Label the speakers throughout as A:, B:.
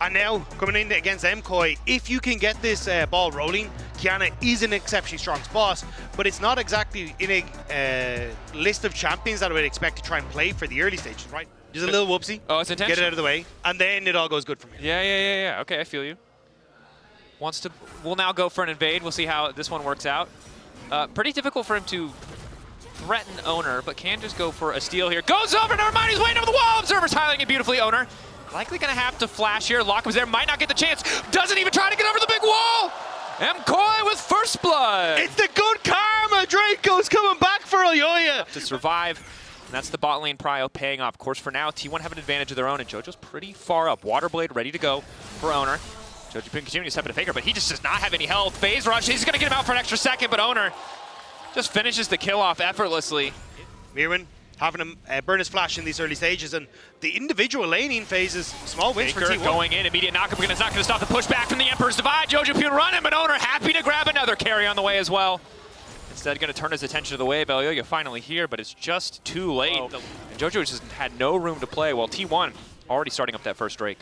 A: And now, coming in against MKOI, if you can get this ball rolling, Qiyana is an exceptionally strong spot, but it's not exactly in a list of champions that I would expect to try and play for the early stages, right? Just a little whoopsie.
B: Oh, it's intentional.
A: Get it out of the way, and then it all goes good from here.
B: Yeah. Okay, I feel you. We'll now go for an invade. We'll see how this one works out. Pretty difficult for him to threaten Owner, but can just go for a steal here. Goes over, never mind, he's waiting over the wall. Observer's highlighting it beautifully. Owner likely gonna have to flash here. Lockham's there, might not get the chance. Doesn't even try to get over the big wall. MKOI with first blood.
A: It's the good karma. Draco's coming back for OPLoLReplay.
B: To survive, and that's the bot lane prio paying off. Of course, for now, T1 have an advantage of their own, and JoJo's pretty far up. Waterblade ready to go for Owner. JoJo continuing to step into Faker, but he just does not have any health. Phase rush, he's gonna get him out for an extra second, but Owner just finishes the kill off effortlessly.
A: Mirwin having him burn his flash in these early stages, and the individual laning phases, small wins
B: Faker
A: for T1.
B: Going in, immediate knockup, it's not gonna stop the pushback from the Emperor's Divide. JoJo Pune running, but Owner happy to grab another carry on the way as well. Instead, gonna turn his attention to the wave. OPLoLReplay finally here, but it's just too late. And JoJo just had no room to play, while T1 already starting up that first Drake.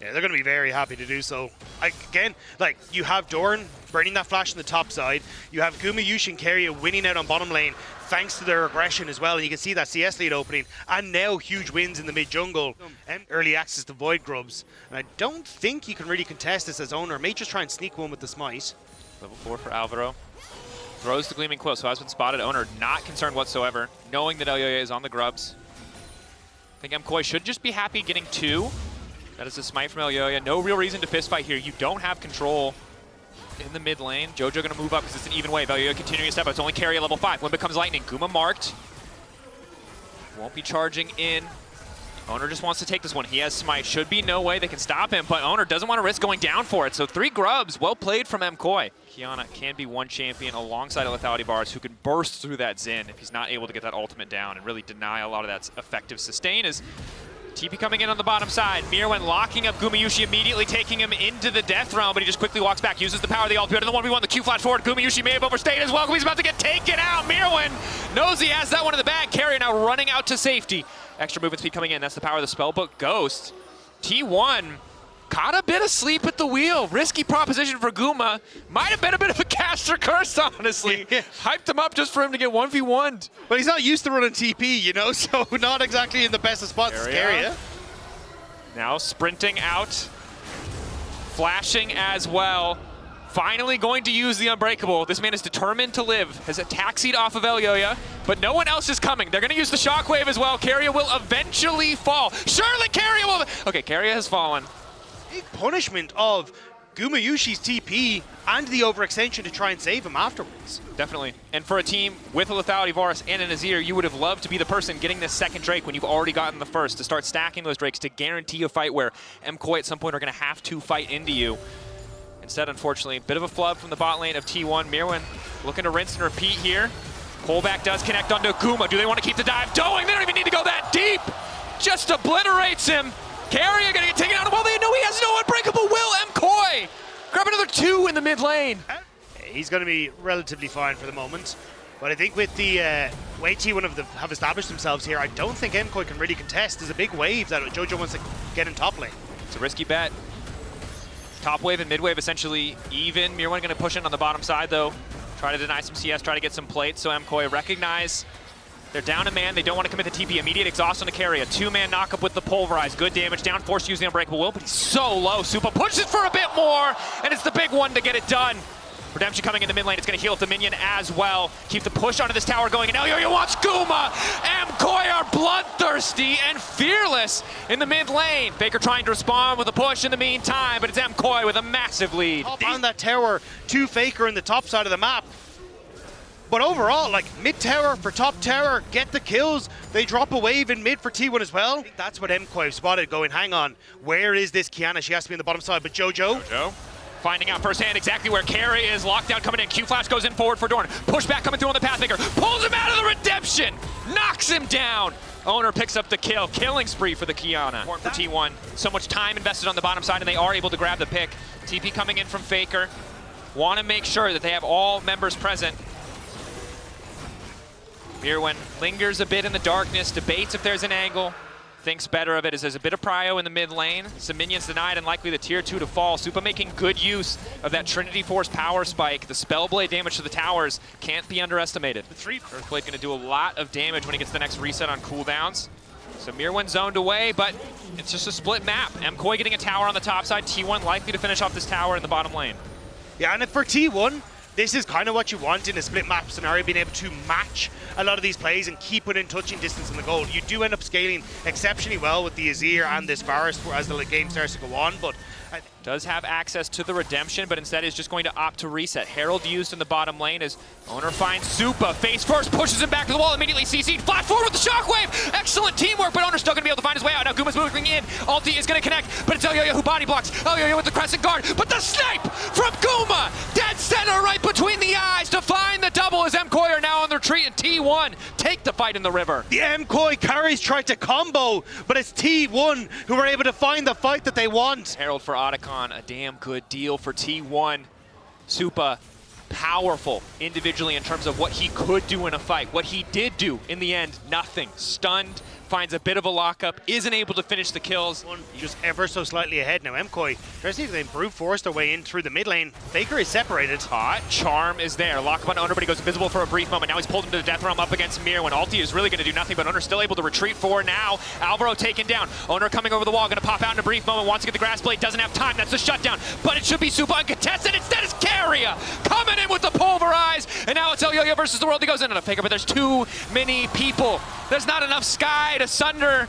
A: Yeah, they're going to be very happy to do so. Again, like, you have Doran burning that flash on the top side. You have Gumayushi and Keria winning out on bottom lane thanks to their aggression as well. And you can see that CS lead opening. And now huge wins in the mid-jungle. Early access to Void Grubs. And I don't think you can really contest this as Owner. May just try and sneak one with the smite.
B: Level 4 for Alvaro. Throws the Gleaming Quill, so has been spotted. Owner not concerned whatsoever, knowing that OPLoLReplay is on the grubs. I think MKOI should just be happy getting 2. That is a smite from OPLoLReplay. No real reason to fistfight here. You don't have control in the mid lane. JoJo gonna move up because it's an even wave. OPLoLReplay continuing to step up. It's only carry at level 5. When becomes lightning, Guma marked. Won't be charging in. Owner just wants to take this one. He has smite. Should be no way they can stop him, but Owner doesn't want to risk going down for it. So 3 grubs. Well played from MKOI. Qiyana can be one champion alongside a lethality bars who can burst through that Xin if he's not able to get that ultimate down and really deny a lot of that effective sustain. As TP coming in on the bottom side. Mirwin locking up Gumayushi, immediately taking him into the death realm, but he just quickly walks back, uses the power of the ultimate, and the 1v1, the Q flash forward. Gumayushi may have overstayed as well. He's about to get taken out. Mirwin knows he has that one in the bag. Carry now running out to safety. Extra movement speed coming in. That's the power of the spellbook Ghost. T1 caught a bit of sleep at the wheel. Risky proposition for Guma. Might have been a bit of a caster curse, honestly. Hyped him up just for him to get 1v1'd.
A: But he's not used to running TP, you know, so not exactly in the best of spots. Keria.
B: Now sprinting out. Flashing as well. Finally going to use the Unbreakable. This man is determined to live. Has a taxied off of OPLoLReplay, but no one else is coming. They're going to use the Shockwave as well. Keria will eventually fall. Surely Keria will... Okay, Keria has fallen.
A: Big punishment of Gumayushi's TP and the overextension to try and save him afterwards.
B: Definitely. And for a team with a Lethality Varus and an Azir, you would have loved to be the person getting this second Drake when you've already gotten the first, to start stacking those Drakes to guarantee a fight where MKOI at some point are going to have to fight into you. Instead, unfortunately, a bit of a flub from the bot lane of T1. Mirwin looking to rinse and repeat here. Pullback does connect onto Guma. Do they want to keep the dive going? They don't even need to go that deep. Just obliterates him. Keria gonna get taken out. Well, they know he has no unbreakable will. MKOI grab another 2 in the mid lane.
A: He's going to be relatively fine for the moment. But I think with the way T1 have established themselves here, I don't think MKOI can really contest. There's a big wave that JoJo wants to get in top lane.
B: It's a risky bet. Top wave and mid wave essentially even. Mirwin gonna push in on the bottom side though. Try to deny some CS, try to get some plates. So MKOI recognize they're down a man. They don't want to commit the TP. Immediate exhaust on the carry. A 2-man knockup with the pulverize. Good damage down. Forced to use the Unbreakable will, but he's so low. Supa pushes for a bit more, and it's the big one to get it done. Redemption coming in the mid lane. It's going to heal up the minion as well. Keep the push onto this tower going, and OPLoLReplay wants Guma. MKOI are bloodthirsty and fearless in the mid lane. Faker trying to respond with a push in the meantime, but it's MKOI with a massive lead.
A: On that tower to Faker in the top side of the map. But overall, like, mid tower for top tower, get the kills. They drop a wave in mid for T1 as well. I think that's what MKOI spotted going, hang on, where is this Qiyana? She has to be on the bottom side, but JoJo
B: finding out firsthand exactly where Keria is. Lockdown coming in. Q-Flash goes in forward for Dorn. Pushback coming through on the Pathmaker. Pulls him out of the Redemption. Knocks him down. Owner picks up the kill. Killing spree for the Qiyana. For T1. So much time invested on the bottom side, and they are able to grab the pick. TP coming in from Faker. Want to make sure that they have all members present. Mirwin lingers a bit in the darkness. Debates if there's an angle. thinks better of it as there's a bit of prio in the mid lane. Some minions denied and likely the tier 2 to fall. Supa making good use of that Trinity Force power spike. The Spellblade damage to the towers can't be underestimated. Earthblade going to do a lot of damage when he gets the next reset on cooldowns. So Mirwen zoned away, but it's just a split map. MKOI getting a tower on the top side. T1 likely to finish off this tower in the bottom lane.
A: Yeah, and for T1, this is kind of what you want in a split map scenario, being able to match a lot of these plays and keep within touching distance in the goal. You do end up scaling exceptionally well with the Azir and this Varus as the game starts to go on, but
B: does have access to the redemption, but instead is just going to opt to reset. Herald used in the bottom lane as Owner finds Supa. Face first, pushes him back to the wall, immediately CC'd. Flash forward with the shockwave! Excellent teamwork, but Owner's still going to be able to find his way out. Now Guma's moving in. Ulti is going to connect, but it's Elyoya who body blocks. Elyoya with the crescent guard, but the snipe from Guma! Dead center right between the eyes to find the double as MKOI are now on the retreat, and T1 take the fight in the river.
A: The MKOI carries tried to combo, but it's T1 who were able to find the fight that they want.
B: Herald for Otacon, a damn good deal for T1. Supa, powerful individually in terms of what he could do in a fight. What he did do in the end, nothing. Stunned, finds a bit of a lockup, isn't able to finish the kills.
A: Just ever so slightly ahead now. MKOI tries to brute force their way in through the mid lane. Faker is separated.
B: Charm is there. Lockup on Owner, but he goes invisible for a brief moment. Now he's pulled him to the death realm up against Mir when Ulti is really going to do nothing, but Owner's still able to retreat forward now. Alvaro taken down. Owner coming over the wall, going to pop out in a brief moment. Wants to get the grass blade, doesn't have time. That's the shutdown, but it should be Supa uncontested. Instead it's Keria coming in with the pulverize, and now it's Elyoya versus the world. He goes into the Faker, but there's too many people. There's not enough sky to sunder.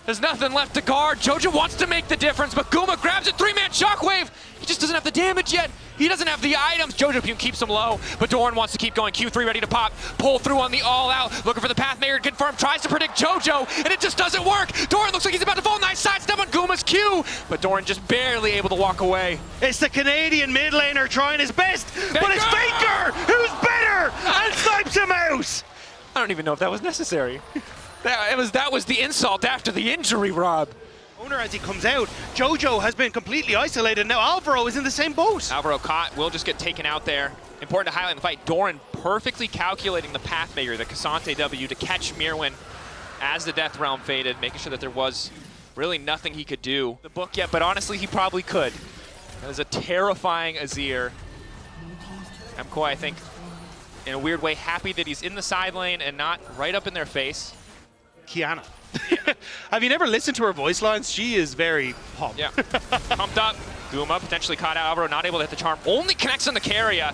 B: There's nothing left to guard. Jojo wants to make the difference, but Guma grabs it. 3-man shockwave. He just doesn't have the damage yet. He doesn't have the items. Jojo keeps him low, but Doran wants to keep going. Q3 ready to pop. Pull through on the all-out. Looking for the Pathmaker to confirm. Tries to predict Jojo, and it just doesn't work. Doran looks like he's about to fall. Nice sidestep on Guma's Q, but Doran just barely able to walk away.
A: It's the Canadian mid laner trying his best, but it's Faker who's better and snipes him out.
B: I don't even know if that was necessary. That was the insult after the injury, Rob.
A: Owner as he comes out, Jojo has been completely isolated. Now Alvaro is in the same boat.
B: Alvaro caught, will just get taken out there. Important to highlight in the fight, Doran perfectly calculating the Pathmaker, the Cassante W, to catch Mirwen as the Death Realm faded, making sure that there was really nothing he could do. The book yet, but honestly, he probably could. That was a terrifying Azir. MKOI, I think, in a weird way, happy that he's in the side lane and not right up in their face.
A: Kiana. Have you never listened to her voice lines? She is very pumped.
B: Yeah. Pumped up. Guma potentially caught out. Alvaro not able to hit the charm. Only connects on the Keria.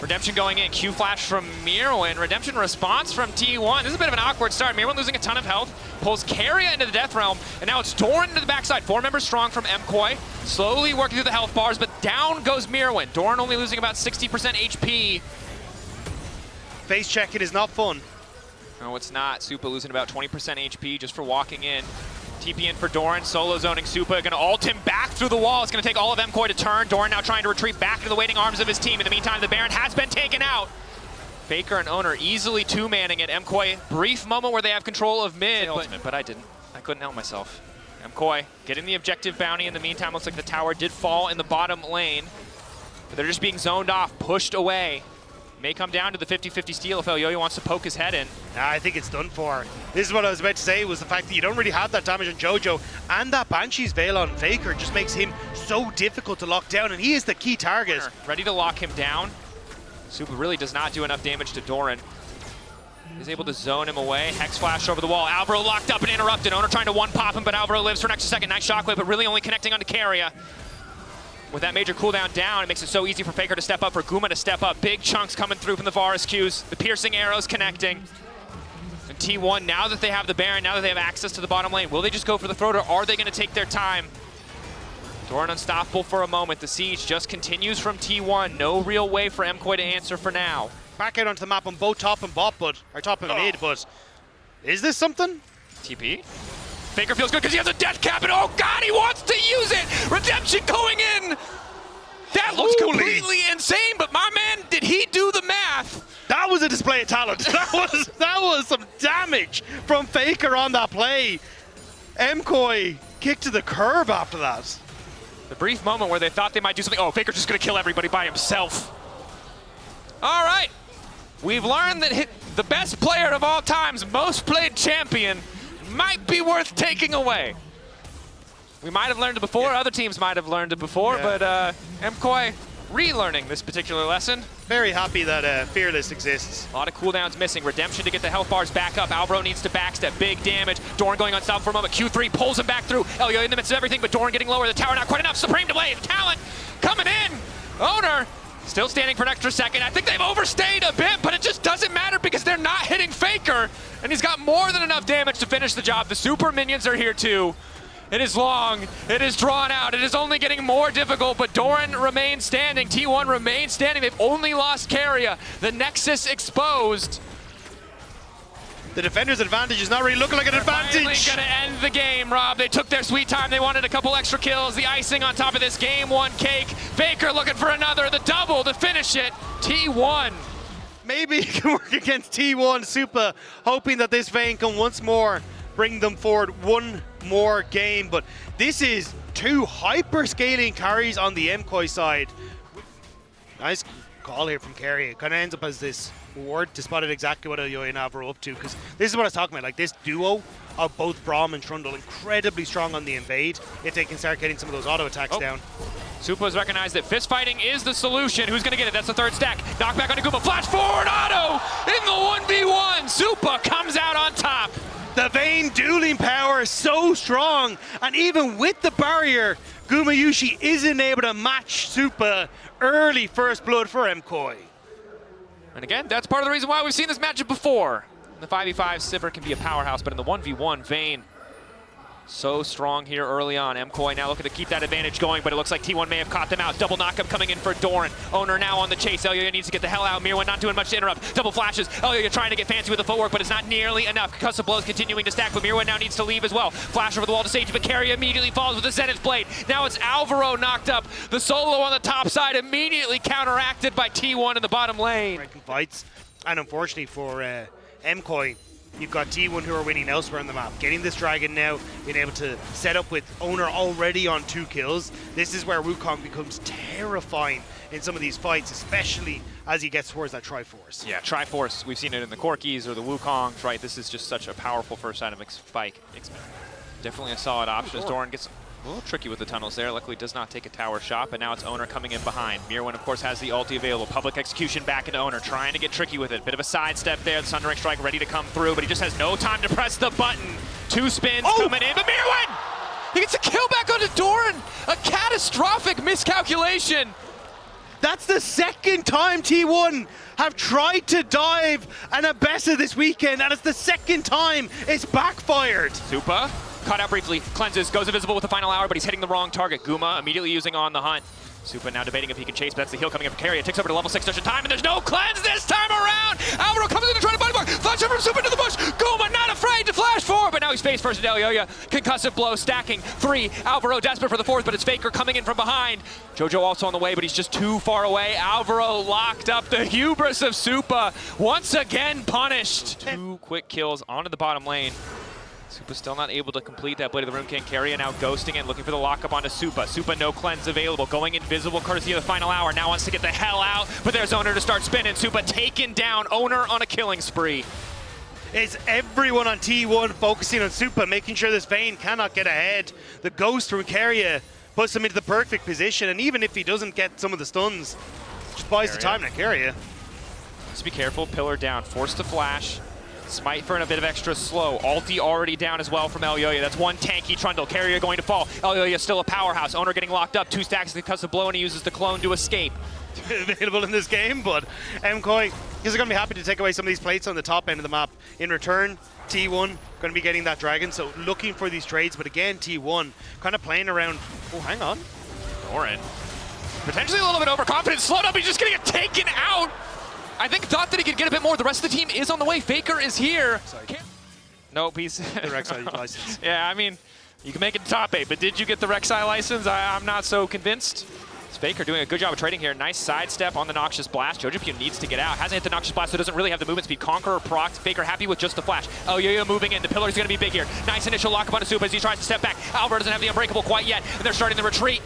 B: Redemption going in. Q flash from Mirwen. Redemption response from T1. This is a bit of an awkward start. Mirwen losing a ton of health. Pulls Keria into the Death Realm. And now it's Doran into the backside. 4 members strong from MKOI. Slowly working through the health bars, but down goes Mirwen. Doran only losing about 60% HP.
A: Face check, it is not fun.
B: No, it's not. Supa losing about 20% HP just for walking in. TP in for Doran, solo zoning Supa, gonna ult him back through the wall. It's gonna take all of MKOI to turn. Doran now trying to retreat back into the waiting arms of his team. In the meantime, the Baron has been taken out. Faker and Owner easily 2-manning it. MKOI, brief moment where they have control of mid, but I didn't. I couldn't help myself. MKOI getting the objective bounty in the meantime. Looks like the tower did fall in the bottom lane. But they're just being zoned off, pushed away. May come down to the 50-50 steal if Elyoya wants to poke his head in.
A: I think it's done for. This is what I was about to say, was the fact that you don't really have that damage on Jojo, and that Banshee's Veil on Faker just makes him so difficult to lock down, and he is the key target.
B: Ready to lock him down. Supa really does not do enough damage to Doran. He's able to zone him away. Hex flash over the wall. Alvaro locked up and interrupted. Owner trying to one-pop him, but Alvaro lives for an extra second. Nice shockwave, but really only connecting onto Keria. With that major cooldown down, it makes it so easy for Faker to step up, for Guma to step up. Big chunks coming through from the Varus Qs. The piercing arrows connecting. And T1, now that they have the Baron, now that they have access to the bottom lane, will they just go for the throat, or are they going to take their time? Doran unstoppable for a moment. The siege just continues from T1. No real way for MKOI to answer for now.
A: Back out onto the map on both top and bot, or top and mid, but is this something?
B: TP? Faker feels good because he has a death cap, and oh god, he wants to use it! Redemption going in! That looks completely insane, but my man, did he do the math?
A: That was a display of talent. That was some damage from Faker on that play. MKOI kicked to the curb after that.
B: The brief moment where they thought they might do something. Oh, Faker's just gonna kill everybody by himself. All right, we've learned that the best player of all times, most played champion, might be worth taking away. We might have learned it before, other teams might have learned it before, but MKOI relearning this particular lesson.
A: Very happy that Fearless exists.
B: A lot of cooldowns missing. Redemption to get the health bars back up. Alvaro needs to backstep. Big damage. Doran going unstoppable for a moment. Q3 pulls him back through. Elio in the midst of everything, but Doran getting lower. The tower not quite enough. Supreme delay. The talent coming in. Owner still standing for an extra second. I think they've overstayed a bit, but it just doesn't matter because they're not hitting Faker, and he's got more than enough damage to finish the job. The super minions are here too. It is long, it is drawn out, it is only getting more difficult, but Doran remains standing, T1 remains standing. They've only lost Keria. The Nexus exposed.
A: The defender's advantage is not really looking like an advantage.
B: Finally gonna end the game, Rob. They took their sweet time. They wanted a couple extra kills. The icing on top of this game one cake. Faker looking for another, the double to finish it. T1.
A: Maybe it can work against T1 Super, hoping that this Vayne can once more bring them forward one more game. But this is two hyper-scaling carries on the MKOI side. Nice call here from Keria. It kind of ends up as this ward to spot it exactly what Elio and Alvaro are up to, because this is what I was talking about. Like, this duo of both Braum and Trundle, incredibly strong on the invade if they can start getting some of those auto attacks down.
B: Supa has recognized that fist fighting is the solution. Who's gonna get it? That's the third stack. Knockback on Aguma. Flash forward auto in the 1v1. Supa comes out on top.
A: The Vayne dueling power is so strong, and even with the barrier, Gumayusi isn't able to match Supa. Early first blood for MKOI.
B: And again, that's part of the reason why we've seen this matchup before. In the 5v5, Sivir can be a powerhouse, but in the 1v1, Vayne so strong here early on. MKOI now looking to keep that advantage going, but it looks like T1 may have caught them out. Double knockup coming in for Doran. Owner now on the chase. Elio needs to get the hell out. Mirwan not doing much to interrupt. Double flashes. Elio trying to get fancy with the footwork, but it's not nearly enough. Concussive blows continuing to stack, but Mirwan now needs to leave as well. Flash over the wall to Sage, but Keria immediately falls with the Zenith Blade. Now it's Alvaro knocked up. The solo on the top side immediately counteracted by T1 in the bottom lane.
A: Fights, and unfortunately for MKOI, you've got T1 who are winning elsewhere on the map. Getting this Dragon now, being able to set up with Owner already on 2 kills. This is where Wukong becomes terrifying in some of these fights, especially as he gets towards that Triforce.
B: Yeah, Triforce. We've seen it in the Corkis or the Wukongs, right? This is just such a powerful first item spike. Definitely a solid option as Doran gets a little tricky with the tunnels there. Luckily does not take a tower shot, but now it's Owner coming in behind. Mirwan, of course, has the ulti available. Public execution back into Owner, trying to get tricky with it. Bit of a sidestep there. The Sundering Strike ready to come through, but he just has no time to press the button. 2 spins coming in, but Mirwan! He gets a kill back onto Doran! A catastrophic miscalculation!
A: That's the second time T1 have tried to dive an Abessa this weekend, and it's the second time it's backfired.
B: Supa caught out briefly, cleanses, goes invisible with the final hour, but he's hitting the wrong target. Guma immediately using on the hunt. Supa now debating if he can chase, but that's the heal coming in from Keria. Takes over to level 6 just in time, and there's no cleanse this time around! Alvaro comes in to try to body block, flash over from Supa into the bush! Guma not afraid to flash forward, but now he's face first to Elioya. Concussive blow stacking, 3. Alvaro desperate for the 4th, but it's Faker coming in from behind. Jojo also on the way, but he's just too far away. Alvaro locked up. The hubris of Supa once again punished. 2 quick kills onto the bottom lane. Supa still not able to complete that Blade of the Rune King. Keria now ghosting and looking for the lockup onto Supa. Supa no cleanse available, going invisible courtesy of the final hour. Now wants to get the hell out, but there's Owner to start spinning. Supa taken down, Owner on a killing spree.
A: It's everyone on T1 focusing on Supa, making sure this Vayne cannot get ahead. The ghost from Keria puts him into the perfect position, and even if he doesn't get some of the stuns, just buys the time to Keria.
B: Just be careful, pillar down, force to flash. Smite for a bit of extra slow. Ulti already down as well from Elioya. That's 1 tanky Trundle. Keria going to fall. Elioya still a powerhouse. Owner getting locked up. 2 stacks of the concussive blow, and he uses the clone to escape.
A: Available in this game, but MKOI is going to be happy to take away some of these plates on the top end of the map. In return, T1 going to be getting that Dragon, so looking for these trades, but again, T1 kind of playing around. Oh, hang on.
B: Doran potentially a little bit overconfident. Slowed up. He's just going to get taken out. I think thought that he could get a bit more. The rest of the team is on the way. Faker is here. Nope, he's...
A: The Rek'Sai license.
B: Yeah, I mean, you can make it top 8, but did you get the Rek'Sai license? I'm not so convinced. It's Faker doing a good job of trading here. Nice sidestep on the Noxious Blast. Jojo needs to get out. Hasn't hit the Noxious Blast, so doesn't really have the movement speed. Conqueror procs. Faker happy with just the flash. Oh, Yo-Yo moving in. The pillar's going to be big here. Nice initial lock up on Supa as he tries to step back. Alvaro doesn't have the Unbreakable quite yet, and they're starting the retreat.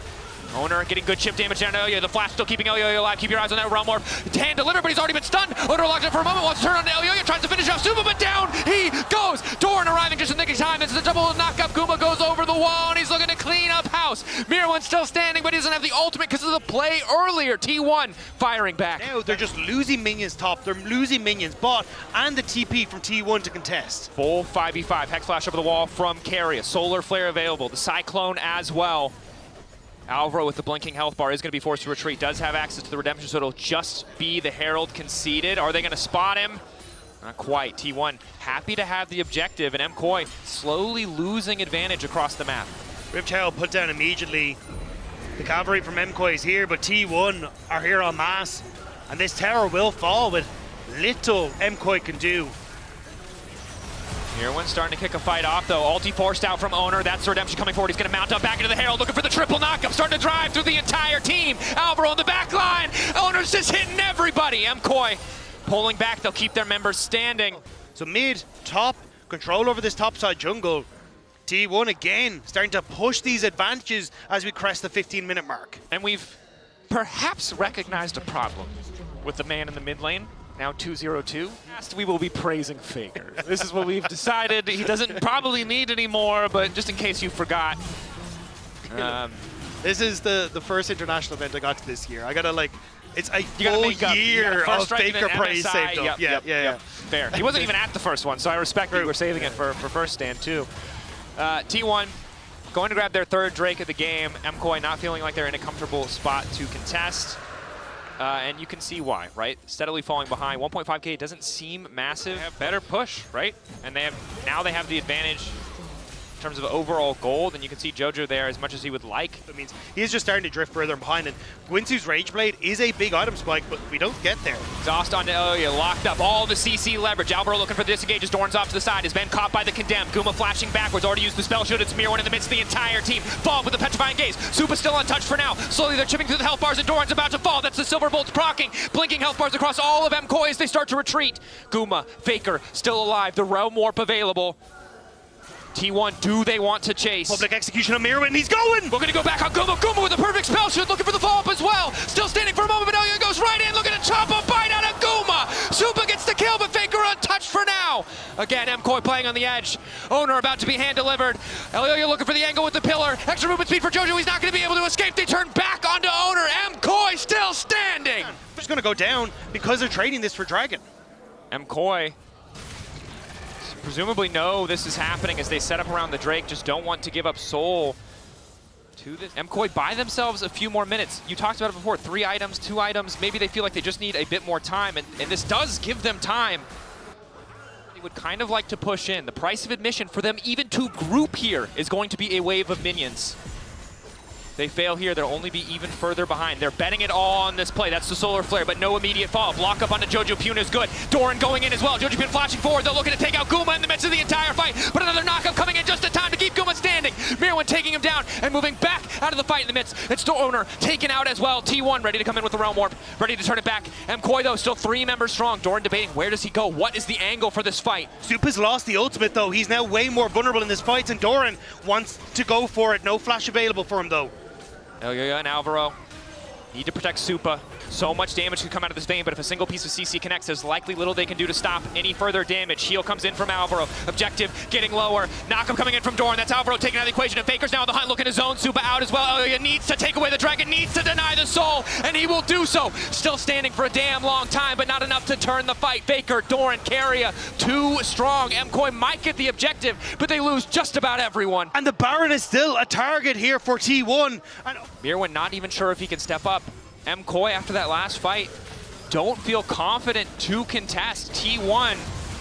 B: Owner getting good chip damage down to Elyoya. The flash still keeping Elyoya alive. Keep your eyes on that realm warp. Hand delivered, but he's already been stunned. Owner locked in for a moment, wants to turn on to Elyoya, tries to finish off Suba, but down he goes. Doran arriving just in the nick of time. This is a double knock-up. Guma goes over the wall, and he's looking to clean up house. Mirwan's still standing, but he doesn't have the ultimate because of the play earlier. T1 firing back.
A: Now they're just losing minions top. They're losing minions bot and the TP from T1 to contest.
B: Full 5v5. Hex flash over the wall from Carry. Solar Flare available. The Cyclone as well. Alvaro with the blinking health bar is going to be forced to retreat. Does have access to the redemption, so it'll just be the Herald conceded. Are they going to spot him? Not quite. T1 happy to have the objective, and MKOI slowly losing advantage across the map.
A: Rift Herald put down immediately. The cavalry from MKOI is here, but T1 are here en masse. And this tower will fall with little MKOI can do.
B: Mirwan's starting to kick a fight off, though. Ulti forced out from Owner. That's the redemption coming forward. He's going to mount up back into the Herald, looking for the triple knock-up, starting to drive through the entire team. Alvaro on the back line. Owner's just hitting everybody. MKOI pulling back. They'll keep their members standing.
A: So mid, top, control over this topside jungle. T1 again starting to push these advantages as we crest the 15-minute mark.
B: And we've perhaps recognized a problem with the man in the mid lane. Now 2-0-2. Last we will be praising Faker. This is what we've decided. He doesn't probably need any more, but just in case you forgot.
A: This is the first international event I got to this year. I gotta it's a full year of Faker praise saved up. Yeah.
B: Fair. He wasn't even at the first one, so I respect that we're saving it for first stand too. T1 going to grab their third Drake of the game. MKOI not feeling like they're in a comfortable spot to contest. And you can see why, right? Steadily falling behind. 1.5K doesn't seem massive. They have better push, right? And now they have the advantage in terms of overall gold, and you can see Jojo there as much as he would like.
A: It means he's just starting to drift further behind, and Gwinsu's Rage Blade is a big item spike, but we don't get there.
B: Exhaust onto Elyoya, locked up, all the CC leverage. Alvaro looking for the disengages, Dorn's off to the side, has been caught by the Condemned. Guma flashing backwards, already used the spell shield. It's Mirwan in the midst of the entire team. Fall with the Petrifying Gaze. Supa's still untouched for now. Slowly they're chipping through the health bars, and Doran's about to fall. That's the Silver Bolts proccing, blinking health bars across all of MKOI as they start to retreat. Guma, Faker, still alive, the Realm Warp available. T1, do they want to chase?
A: Public execution of Mirwan, he's going!
B: We're gonna go back on Guma. Guma with a perfect spell shield, looking for the follow-up as well. Still standing for a moment, but Elyoya goes right in, looking to chop a bite out of Guma. Supa gets the kill, but Faker untouched for now. Again, MKOI playing on the edge. Owner about to be hand-delivered. Elyoya looking for the angle with the pillar. Extra movement speed for Jojo, he's not gonna be able to escape. They turn back onto Owner. MKOI still standing.
A: They're just gonna go down because they're trading this for Dragon.
B: MKOI presumably know this is happening as they set up around the Drake, just don't want to give up soul to this. MKOI buy themselves a few more minutes. You talked about it before, 3 items, 2 items. Maybe they feel like they just need a bit more time, and this does give them time. They would kind of like to push in. The price of admission for them even to group here is going to be a wave of minions. They fail here, they'll only be even further behind. They're betting it all on this play. That's the Solar Flare, but no immediate follow-up. Lock up onto Jojo Pune is good. Doran going in as well. Jojo Pune flashing forward. They're looking to take out Guma in the midst of the entire fight, but another knockup coming in just in time to keep Guma standing. Mirwan taking him down and moving back out of the fight in the midst. It's Owner taken out as well. T1 ready to come in with the Realm Warp, ready to turn it back. MKOI though, still 3 members strong. Doran debating, where does he go? What is the angle for this fight?
A: Supa's lost the ultimate though. He's now way more vulnerable in this fight, and Doran wants to go for it. No flash available for him though.
B: Elyoya and Alvaro need to protect Supa. So much damage can come out of this vein, but if a single piece of CC connects, there's likely little they can do to stop any further damage. Heal comes in from Alvaro. Objective getting lower. Knockup coming in from Doran. That's Alvaro taking out of the equation, and Faker's now on the hunt looking to zone Supa out as well. Elyoya needs to take away the dragon, needs to deny the soul, and he will do so. Still standing for a damn long time, but not enough to turn the fight. Faker, Doran, Carrier, too strong. MKOI might get the objective, but they lose just about everyone.
A: And the Baron is still a target here for T1. And
B: Mirwan not even sure if he can step up. MKOI, after that last fight, don't feel confident to contest. T1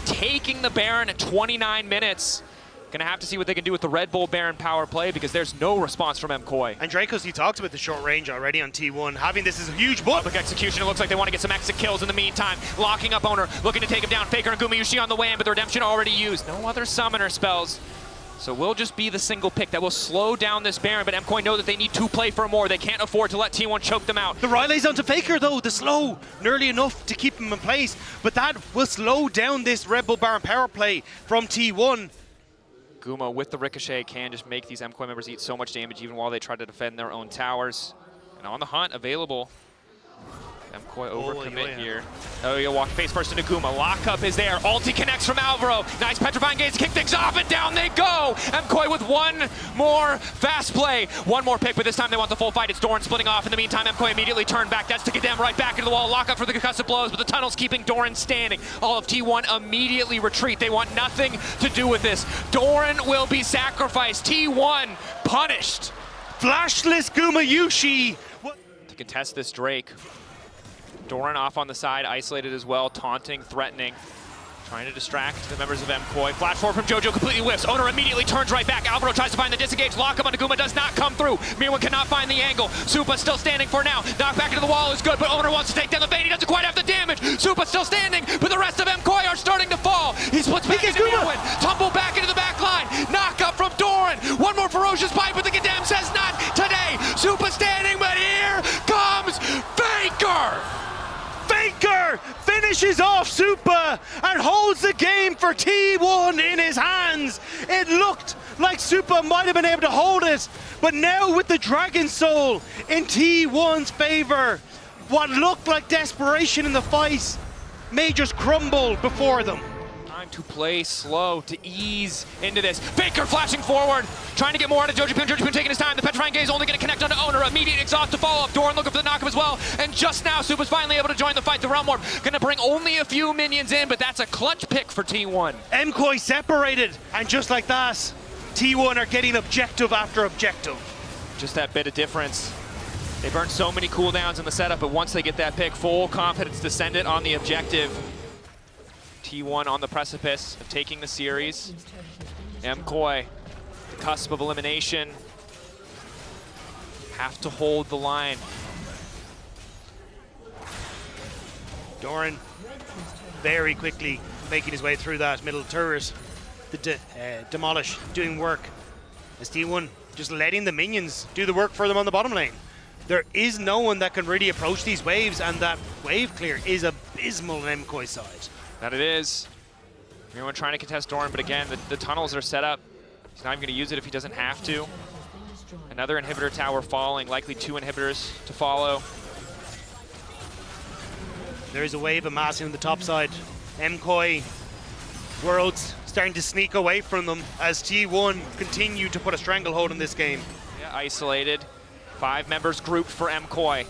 B: taking the Baron at 29 minutes. Gonna have to see what they can do with the Red Bull Baron power play, because there's no response from MKOI.
A: And Dracos, you talked about the short range already on T1. Having this is a huge bump.
B: Public execution, it looks like they want to get some exit kills in the meantime. Locking up Owner, looking to take him down. Faker and Gumayushi on the way in, but the redemption already used. No other summoner spells. So we'll just be the single pick that will slow down this Baron, but MKOI know that they need to play for more. They can't afford to let T1 choke them out.
A: The Rilay's onto Faker though, the slow, nearly enough to keep him in place, but that will slow down this Red Bull Baron power play from T1.
B: Guma with the ricochet can just make these MKOI members eat so much damage even while they try to defend their own towers. And on the hunt, available. MKOI overcommit here. Oh, you'll walk face first into Guma. Lockup is there. Ulti connects from Alvaro. Nice petrifying gaze to kick things off, and down they go. MKOI with one more fast play. One more pick, but this time they want the full fight. It's Doran splitting off. In the meantime, MKOI immediately turned back. That's to get them right back into the wall. Lockup for the concussive blows, but the tunnel's keeping Doran standing. All of T1 immediately retreat. They want nothing to do with this. Doran will be sacrificed. T1 punished.
A: Flashless Gumayushi.
B: To contest this Drake. Doran off on the side, isolated as well, taunting, threatening, trying to distract the members of MKOI. Flash forward from JoJo, completely whiffs. Owner immediately turns right back. Alvaro tries to find the disengage. Lockup on Guma does not come through. Mirwan cannot find the angle. Supa still standing for now. Knock back into the wall is good, but Owner wants to take down the bait. He doesn't quite have the damage. Supa still standing, but the rest of MKOI are starting to fall. He splits back into Mirwan. Tumble back into the back line. Knock up from Doran. One more ferocious bite, but the Gadam says not today. Supa standing, but here comes Faker.
A: Faker finishes off Supa and holds the game for T1 in his hands. It looked like Supa might have been able to hold it, but now with the Dragon Soul in T1's favor, what looked like desperation in the fight may just crumble before them.
B: Time to play slow, to ease into this. Faker flashing forward, trying to get more out of Jojapyun. Jojapyun taking his time. The petrifying gaze only going to connect onto Owner. Immediate exhaust to follow up. Doran looking for the knockup as well. And just now, Supa's finally able to join the fight. The Realm Warp going to bring only a few minions in, but that's a clutch pick for T1.
A: MKOI separated, and just like that, T1 are getting objective after objective.
B: Just that bit of difference. They burned so many cooldowns in the setup, but once they get that pick, full confidence to send it on the objective. T1 on the precipice of taking the series. MKOI, the cusp of elimination. Have to hold the line.
A: Doran very quickly making his way through that middle turret. The demolish doing work. As T1 just letting the minions do the work for them on the bottom lane. There is no one that can really approach these waves, and that wave clear is abysmal on MKOI's side.
B: That it is. Everyone trying to contest Doran, but again, the tunnels are set up. He's not even going to use it if he doesn't have to. Another inhibitor tower falling, likely 2 inhibitors to follow.
A: There is a wave amassing on the top side. MKOI Worlds starting to sneak away from them as T1 continue to put a stranglehold in this game.
B: Yeah, isolated. 5 members grouped for MKOI.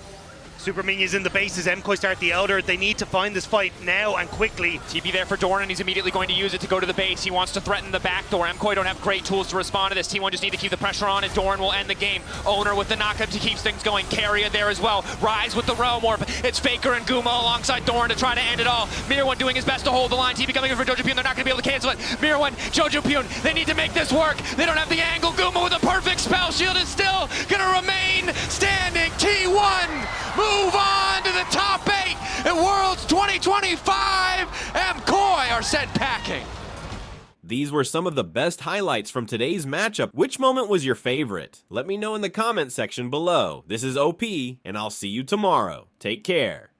A: Super minions in the bases. MKOI start the Elder. They need to find this fight now and quickly.
B: TP there for Doran, and he's immediately going to use it to go to the base. He wants to threaten the back door. MKOI don't have great tools to respond to this. T1 just need to keep the pressure on, and Doran will end the game. Owner with the knockup to keep things going. Carrier there as well. Rise with the Realm Warp. It's Faker and Guma alongside Doran to try to end it all. Mirwan doing his best to hold the line. TP coming in for Jojapyun. They're not going to be able to cancel it. Mirwan, Jojapyun, they need to make this work. They don't have the angle. Guma with a perfect spell shield is still going to remain standing. T1 move on to the top 8 at Worlds 2025. MKOI are sent packing.
C: These were some of the best highlights from today's matchup. Which moment was your favorite? Let me know in the comment section below. This is OP, and I'll see you tomorrow. Take care.